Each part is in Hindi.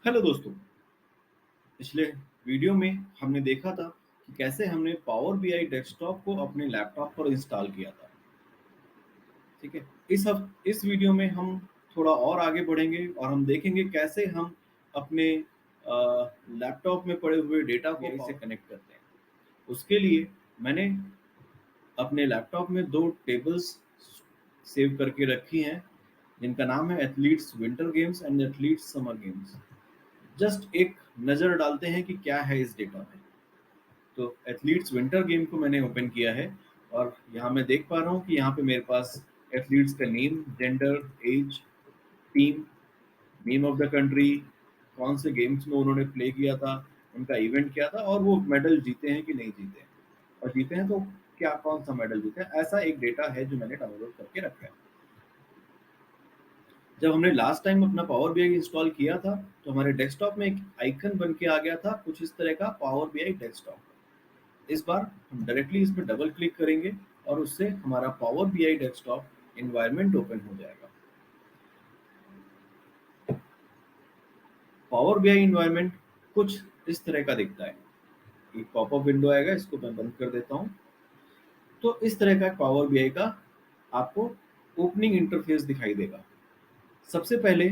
हेलो दोस्तों। पिछले वीडियो में हमने देखा था कि कैसे हमने पावर बीआई डेस्कटॉप को अपने लैपटॉप पर इंस्टॉल किया था। ठीक है। इस वीडियो में हम थोड़ा और आगे बढ़ेंगे और हम देखेंगे कैसे हम अपने लैपटॉप में पड़े हुए डेटा को बीआई से कनेक्ट करते हैं। उसके लिए मैंने अपने लैपटॉप में दो टेबल्स सेव करके रखी हैं, जिनका नाम है athletes winter games and athletes summer games. Just एक नज़र डालते हैं कि क्या है इस डेटा में। तो एथलीट्स विंटर गेम को मैंने ओपन किया है और यहाँ मैं देख पा रहा हूँ कि यहाँ पे मेरे पास एथलीट्स का name, gender, age, team, name of the country, कौन से गेम्स में उन्होंने प्ले किया था, उनका इवेंट क्या था और वो मेडल जीते हैं कि नहीं जीते हैं, और जीते हैं तो क्या कौन सा मेडल जीते हैं। ऐसा एक डेटा है जो मैंने डाउनलोड करके रखा है। जब हमने लास्ट टाइम अपना पावर बीआई इंस्टॉल किया था तो हमारे डेस्कटॉप में एक आइकन बन के आ गया था कुछ इस तरह का, पावर बीआई डेस्कटॉप। इस बार हम डायरेक्टली इस पर डबल क्लिक करेंगे और उससे हमारा power BI desktop environment open हो जाएगा। पावर बीआई एनवायरनमेंट कुछ इस तरह का दिखता है। एक पॉपअप विंडो आएगा, इसको मैं बंद कर देता हूँ। तो इस तरह का पावर बीआई का आपको ओपनिंग इंटरफेस दिखाई देगा। सबसे पहले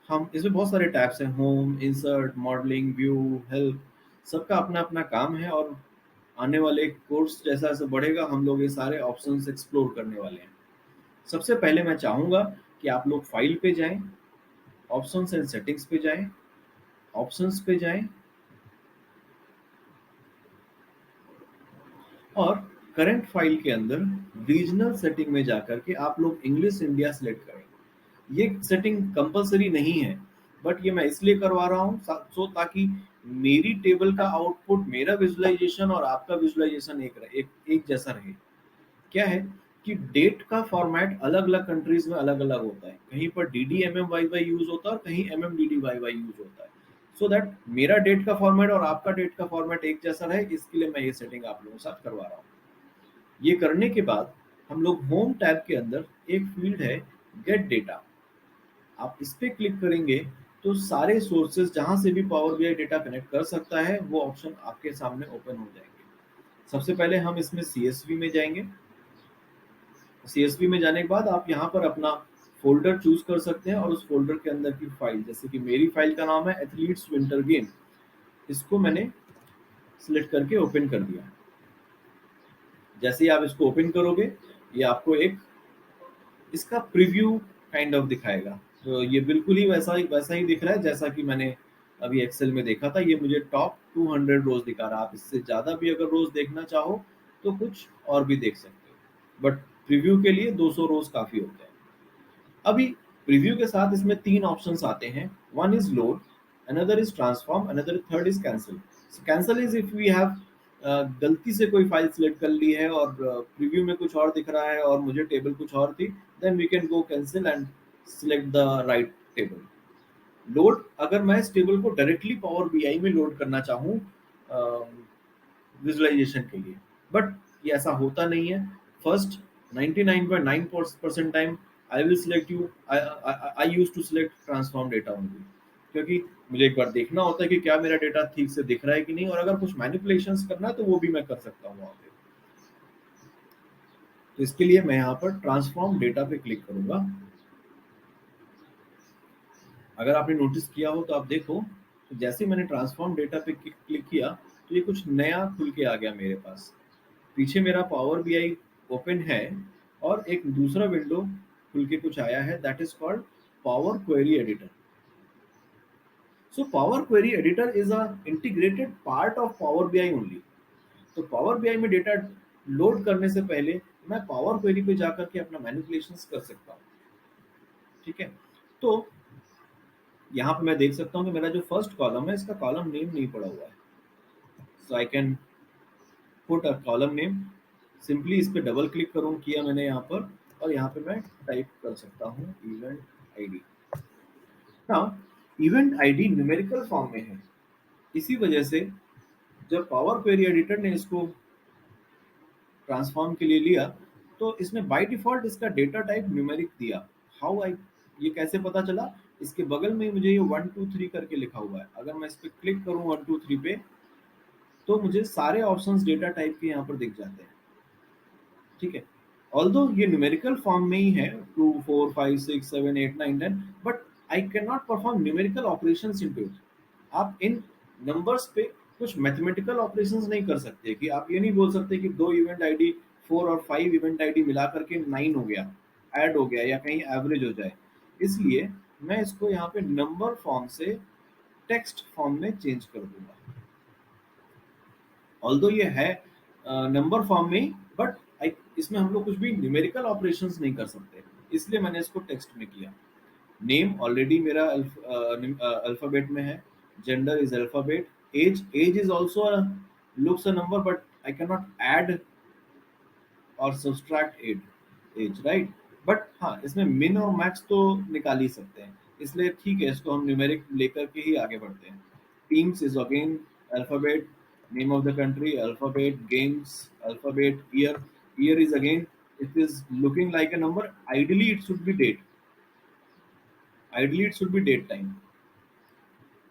हम इसमें बहुत सारे टैब्स हैं, home, insert, modelling, view, help. सबका अपना अपना काम है और आने वाले कोर्स जैसा जैसे बढ़ेगा हम लोग ये सारे ऑप्शंस एक्सप्लोर करने वाले हैं। सबसे पहले मैं चाहूँगा कि आप लोग फाइल पे जाएं, ऑप्शंस एंड सेटिंग्स पे जाएं, ऑप्शंस पे जाएं और करंट फाइल के अंदर रीजनल सेटिंग में जाकर के आप लोग इंग्लिश इंडिया सेलेक्ट करें। ये सेटिंग कंपलसरी नहीं है, बट ये मैं इसलिए करवा रहा हूँ सो ताकि मेरी टेबल का आउटपुट, मेरा विजुअलाइजेशन और आपका विजुअलाइजेशन एक जैसा रहे। क्या है कि डेट का फॉर्मेट अलग अलग कंट्रीज में अलग अलग होता है, कहीं पर D D M M Y Y use होता है और कहीं M M D D Y Y use होता है। सो दैट मेरा डेट का फॉर्मेट और आपका डेट का फॉर्मेट एक जैसा रहे, इसके लिए मैं ये सेटिंग आप लोगों के साथ करवा रहा हूँ। ये करने के बाद हम लोग होम टैब के अंदर एक फील्ड है गेट डेटा, आप इस पे क्लिक करेंगे तो सारे सोर्सेज जहां से भी पावर बीआई डेटा कनेक्ट कर सकता है वो ऑप्शन आपके सामने ओपन हो जाएंगे। सबसे पहले हम इसमें सीएसवी में जाएंगे। सीएसवी में जाने के बाद आप यहाँ पर अपना फोल्डर चूज कर सकते हैं और उस फोल्डर के अंदर की फाइल, जैसे कि मेरी फाइल का नाम है एथलीट्स विंटर गेम, इसको मैंने सिलेक्ट करके ओपन कर दिया। जैसे ही आप इसको ओपन करोगे ये आपको एक इसका प्रीव्यू काइंड ऑफ दिखाएगा। तो ये बिल्कुल ही वैसा ही दिख रहा है जैसा कि मैंने अभी एक्सेल में देखा था। ये मुझे टॉप 200 रोज दिखा रहा है। आप इससे ज़्यादा भी अगर रोज देखना चाहो तो कुछ और भी देख सकते हो, बट प्रीव्यू के लिए 200 रोज काफ़ी होते हैं। अभी प्रीव्यू के साथ इसमें तीन ऑप्शंस आते हैं। One is load, another is transform, another third is cancel. Cancel is if we have गलती से कोई फाइल सिलेक्ट कर ली है और प्रीव्यू में कुछ और दिख रहा है और मुझे टेबल कुछ और थी, then we can go cancel and select the right table. Load, अगर मैं इस टेबल को डायरेक्टली पावर बीआई में लोड करना चाहूँ विजुअलाइजेशन के लिए, बट ये ऐसा होता नहीं है। First 99.9% time I will select you, I use to select transform data only, क्योंकि मुझे एक बार देखना होता है कि क्या मेरा डेटा ठीक से दिख रहा है कि नहीं, और अगर कुछ मैनिपुलेशंस करना है तो वो भी मैं कर सकता हूँ वहाँ पे। तो इसके लिए मैं यहाँ पर ट्रांसफॉर्म डेटा पे क्लिक करूंगा। अगर आपने नोटिस किया हो तो आप देखो, तो जैसे ही मैंने ट्रांसफॉर्म डेटा पे क्लिक किया तो ये कुछ नया खुल के आ गया मेरे पास। पीछे मेरा पावर बीआई ओपन है और एक दूसरा विंडो खुल के कुछ आया है, that is called power Query editor. So power Query editor is a integrated part of power BI only. तो पावर बीआई में डेटा लोड करने से पहले मैं पावर क्वेरी पे जाकर के अपना मैनिपुलेशंस कर सकता हूँ। ठीक है। तो यहाँ पे मैं देख सकता हूँ कि मेरा जो फर्स्ट कॉलम है इसका कॉलम नेम नहीं पड़ा हुआ है। So I can put a column name. Simply इस पे डबल क्लिक करूँ किया मैंने यहाँ पर, और यहाँ पे मैं टाइप कर सकता हूँ event ID. Now event ID numerical form में है, इसी वजह से जब पावर क्वेरी एडिटर ने इसको ट्रांसफॉर्म के लिए लिया तो इसने बाय डिफॉल्ट इसका डेटा टाइप न्यूमेरिक दिया। हाउ आई ये कैसे पता चला? इसके बगल में मुझे ये 1 2 3 करके लिखा हुआ है। अगर मैं इस पे क्लिक करूँ 1 2 3 पे, तो मुझे सारे ऑप्शंस डेटा टाइप के यहाँ पर दिख जाते हैं। ठीक है, ऑल्दो ये न्यूमेरिकल फॉर्म में ही है 2 4 5 6 7 8 9 10, but I can not perform numerical operations into it. आप इन नंबर्स पे कुछ मैथमेटिकल ऑपरेशंस नहीं कर सकते। कि आप ये नहीं बोल सकते कि दो इवेंट आईडी 4 और 5 इवेंट आईडी मिला करके 9 हो गया, ऐड हो गया या कहीं एवरेज हो जाए। इसलिए मैं इसको यहाँ पे नंबर फॉर्म से टेक्स्ट फॉर्म में चेंज कर दूंगा। ऑल्दो ये है नंबर फॉर्म में, बट इसमें हम लोग कुछ भी न्यूमेरिकल ऑपरेशंस नहीं कर सकते, इसलिए मैंने इसको टेक्स्ट में किया। नेम ऑलरेडी मेरा अल्फाबेट में है, gender is alphabet, age is also looks a number, but I can not add और सब्सट्रैक्ट एज, राइट। बट हाँ, इसमें मिन और मैक्स तो निकाल ही सकते हैं, इसलिए ठीक है, इसको हम न्यूमेरिक लेकर के ही आगे बढ़ते हैं। Teams is again alphabet, name of the country alphabet, games alphabet, year is again, it is looking like a number, ideally it should be date, ideally it should be date time,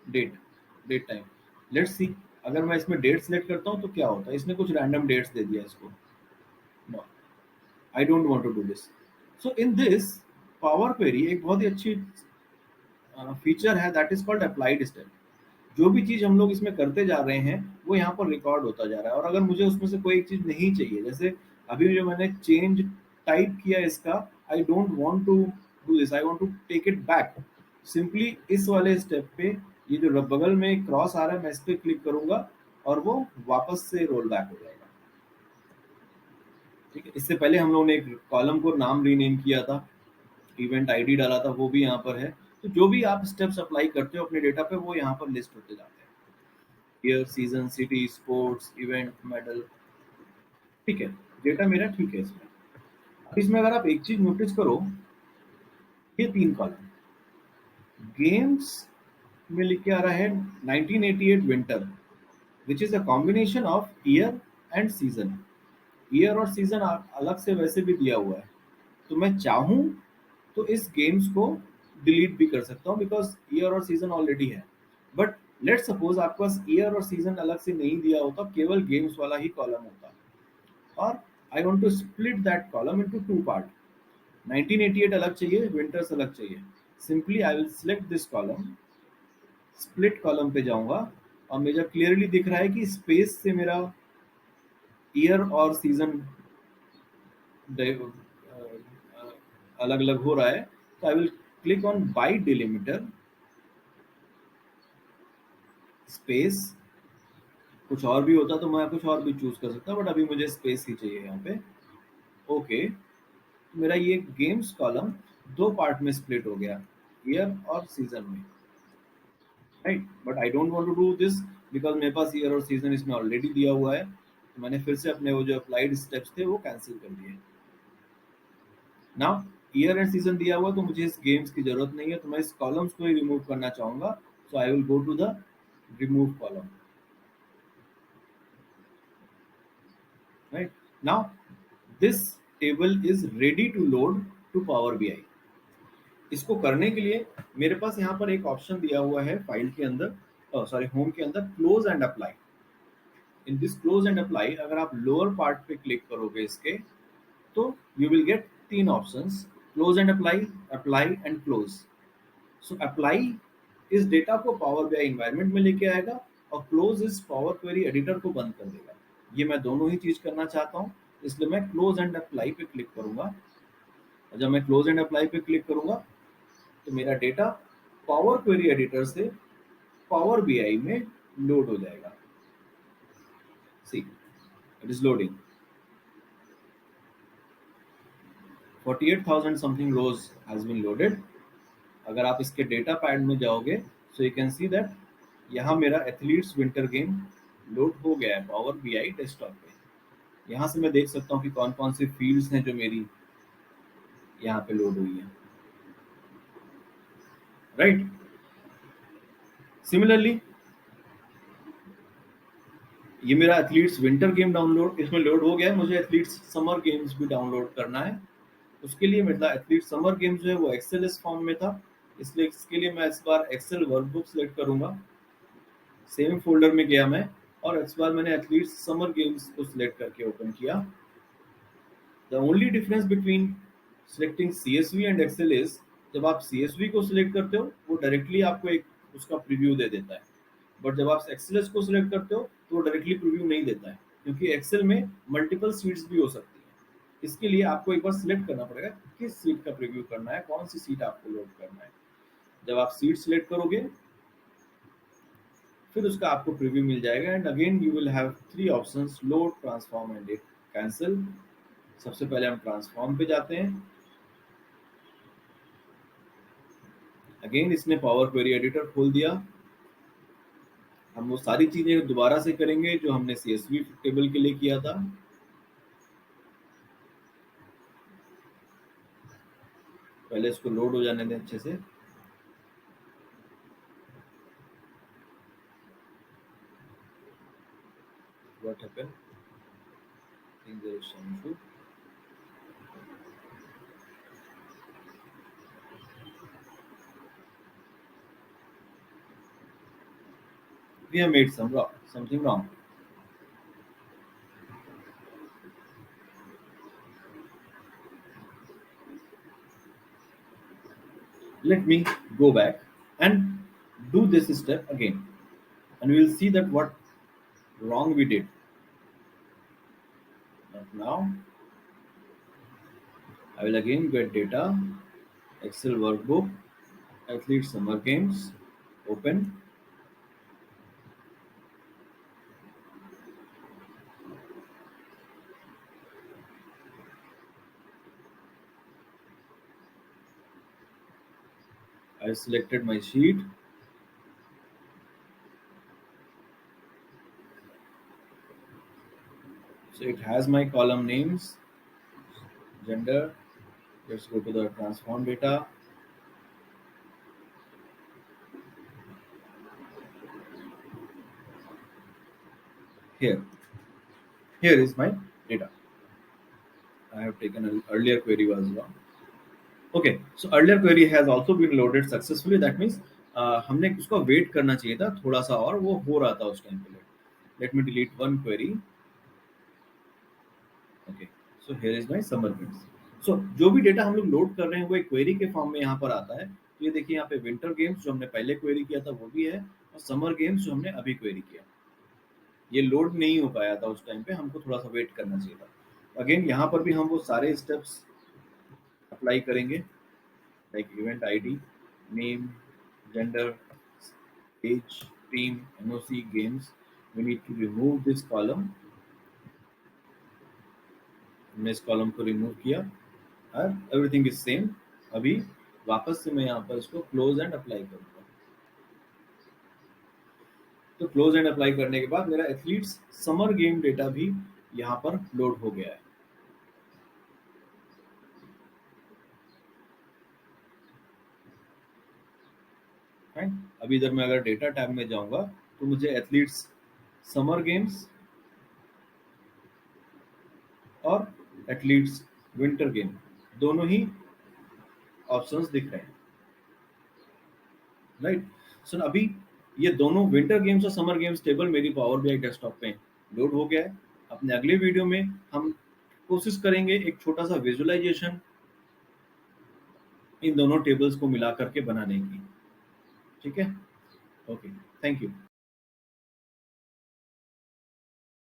date date time. Let's see, अगर मैं इसमें डेट सेलेक्ट करता हूँ तो क्या होता है। इसने कुछ रैंडम डेट्स दे दिया इसको। No, I don't want to do this. So in this Power Query एक बहुत ही अच्छी फीचर है, that is called applied step. जो भी चीज हम लोग इसमें करते जा रहे हैं वो यहाँ पर रिकॉर्ड होता जा रहा है। और अगर मुझे उसमें से कोई एक चीज नहीं चाहिए, जैसे अभी जो मैंने चेंज टाइप किया इसका, I don't want to do this, I want to take it back, simply इस वाले स्टेप पे ये जो बगल में क्रॉस आ रहा है मैं इस पे क्लिक करूंगा और वो वापस से रोल बैक हो जाएगा। ठीक है, इससे पहले हम लोगों ने एक कॉलम को नाम रीनेम किया था, इवेंट आईडी डाला था, वो भी यहाँ पर है। तो जो भी आप स्टेप्स अप्लाई करते हो अपने डेटा पे वो यहाँ पर लिस्ट होते जाते हैं। Year, season, city, sports, event, medal. ठीक है, डेटा मेरा ठीक है इसमें। अब इसमें अगर आप एक चीज नोटिस करो, ये तीन कॉलम गेम्स में लिख के आ रहा है 1988 winter, which is a combination of year and season. Year और सीजन अलग से वैसे भी दिया हुआ है, तो मैं चाहूँ तो इस गेम्स को डिलीट भी कर सकता हूँ, बिकॉज ईयर और सीजन ऑलरेडी है। बट लेट सपोज आपके पास ईयर और सीजन अलग से नहीं दिया होता, केवल गेम्स वाला ही कॉलम होता, और I want to split that column into two part. 1988 अलग चाहिए, विंटर्स अलग चाहिए। Simply I will select this column, split column पे जाऊंगा, और मुझे क्लियरली दिख रहा है कि स्पेस से मेरा ईयर और सीजन अलग अलग हो रहा है। तो I will click on by delimiter space. कुछ और भी होता तो मैं कुछ और भी चूज कर सकता, बट अभी मुझे स्पेस ही चाहिए यहाँ पे। ओके, मेरा ये गेम्स कॉलम दो पार्ट में स्प्लिट हो गया, ईयर और सीजन में, right. But I don't want to do this, because मेरे पास ईयर और सीजन इसमें ऑलरेडी दिया हुआ है। तो मैंने फिर से अपने वो जो अप्लाइड स्टेप्स थे वो कैंसिल कर दिए। नाउ ईयर एंड सीजन दिया हुआ तो मुझे इस गेम्स की जरूरत नहीं है, तो मैं इस कॉलम्स को ही रिमूव करना चाहूंगा। So I will go to the remove column, right. Now this table is ready to load to Power BI. इसको करने के लिए मेरे पास यहाँ पर एक ऑप्शन दिया हुआ है फाइल के अंदर, सॉरी होम के अंदर, close and apply. In this close and apply अगर आप लोअर पार्ट पे क्लिक करोगे इसके, तो यू विल गेट तीन options, close and apply, apply and close. So apply इस डेटा को पावर बीआई एनवायरनमेंट में लेके आएगा, और क्लोज इस पावर क्वेरी एडिटर को बंद कर देगा। ये मैं दोनों ही चीज करना चाहता हूँ, इसलिए मैं क्लोज एंड अप्लाई पे क्लिक करूंगा। और जब मैं क्लोज एंड अप्लाई पे क्लिक करूंगा तो मेरा डेटा पावर क्वेरी एडिटर से पावर बीआई में लोड हो जाएगा। See, it is loading. 48,000 something rows has been loaded. अगर आप इसके डेटा पैड में जाओगे, so you can see that यहाँ मेरा एथलीट्स विंटर गेम लोड हो गया है पावर बीआई डेस्कटॉप पे। यहाँ से मैं देख सकता हूँ कि कौन कौन सी फील्ड्स हैं जो मेरी यहाँ पे लोड हुई है, राइट। सिमिलरली ये मेरा एथलीट्स विंटर गेम डाउनलोड इसमें लोड हो गया है, मुझे एथलीट्स समर गेम्स भी डाउनलोड करना है। उसके लिए मेरा एथलीट समर गेम्स जो है वो एक्सेल फॉर्म में था, इसलिए इसके लिए मैं इस बार एक्सेल वर्कबुक सेलेक्ट करूंगा। सेम फोल्डर में गया मैं, और इस बार मैंने एथलीट समर गेम्स को सिलेक्ट करके ओपन किया। The only difference between selecting CSV and Excel is, जब आप CSV को सिलेक्ट करते हो वो डायरेक्टली आपको एक उसका प्रीव्यू दे देता है, बट जब आप एक्सेल को सिलेक्ट करते हो तो वो डायरेक्टली प्रीव्यू नहीं देता है, क्योंकि एक्सेल में मल्टीपल सीट्स भी हो सकती है। इसके लिए आपको एक बार सिलेक्ट करना पड़ेगा किस सीट का प्रीव्यू करना है, कौन सी सीट आपको लोड करना है। जब आप सीट सिलेक्ट करोगे फिर उसका आपको प्रीव्यू मिल जाएगा, and again you will have 3 options, load, transform and cancel. सबसे पहले हम ट्रांसफॉर्म पे जाते हैं। अगेन इसने पावर क्वेरी एडिटर खोल दिया। हम वो सारी चीजें दोबारा से करेंगे जो हमने CSV टेबल के लिए किया था। पहले इसको लोड हो जाने दें अच्छे से। What happened? I think there is some issue. We have made something wrong. Let me go back and do this step again, and we will see that what wrong we did. But now I will again get data, Excel workbook, athlete summer games, open. I selected my sheet. So it has my column names, gender. Let's go to the transform data. Here, here is my data. I have taken an earlier query as well. Okay, so earlier query has also been loaded successfully. That means हमने उसका वेट करना चाहिए था थोड़ा सा, और वो हो रहा था उस टाइम पे। Let me delete one query. Okay, so here is my summer games. सो जो भी डेटा हम लोग लोड कर रहे हैं वो एक क्वेरी के फॉर्म में यहाँ पर आता है। तो ये देखिए यहाँ पे विंटर गेम्स जो हमने पहले क्वेरी किया था वो भी है, और समर गेम्स जो हमने अभी क्वेरी किया। ये लोड नहीं हो पाया था उस टाइम पे, हमको थोड़ा सा वेट करना चाहिए था। अगेन यहाँ पर भी हम वो सारे स्टेप्स अप्लाई करेंगे, like event ID, name, gender, age, team, NOC, games. We need to remove this column. हमने इस कॉलम को रिमूव किया और एवरीथिंग इज सेम। अभी वापस से मैं यहाँ पर इसको क्लोज एंड अप्लाई करूँगा। तो क्लोज एंड अप्लाई करने के बाद मेरा एथलीट्स समर गेम डेटा भी यहाँ पर लोड हो गया है। राइट, अभी इधर मैं अगर डेटा टैब में जाऊंगा तो मुझे एथलीट्स समर गेम्स और एथलीट्स विंटर गेम दोनों ही ऑप्शंस दिख रहे हैं। राइट, सो अभी ये दोनों विंटर गेम्स और समर गेम्स टेबल मेरी पावर BI डेस्कटॉप पे लोड हो गया है। अपने अगले वीडियो में हम कोशिश करेंगे एक छोटा सा विजुअलाइजेशन इन दोनों टेबल्स को मिला करके बनाने की। ठीक है, ओके, थैंक यू।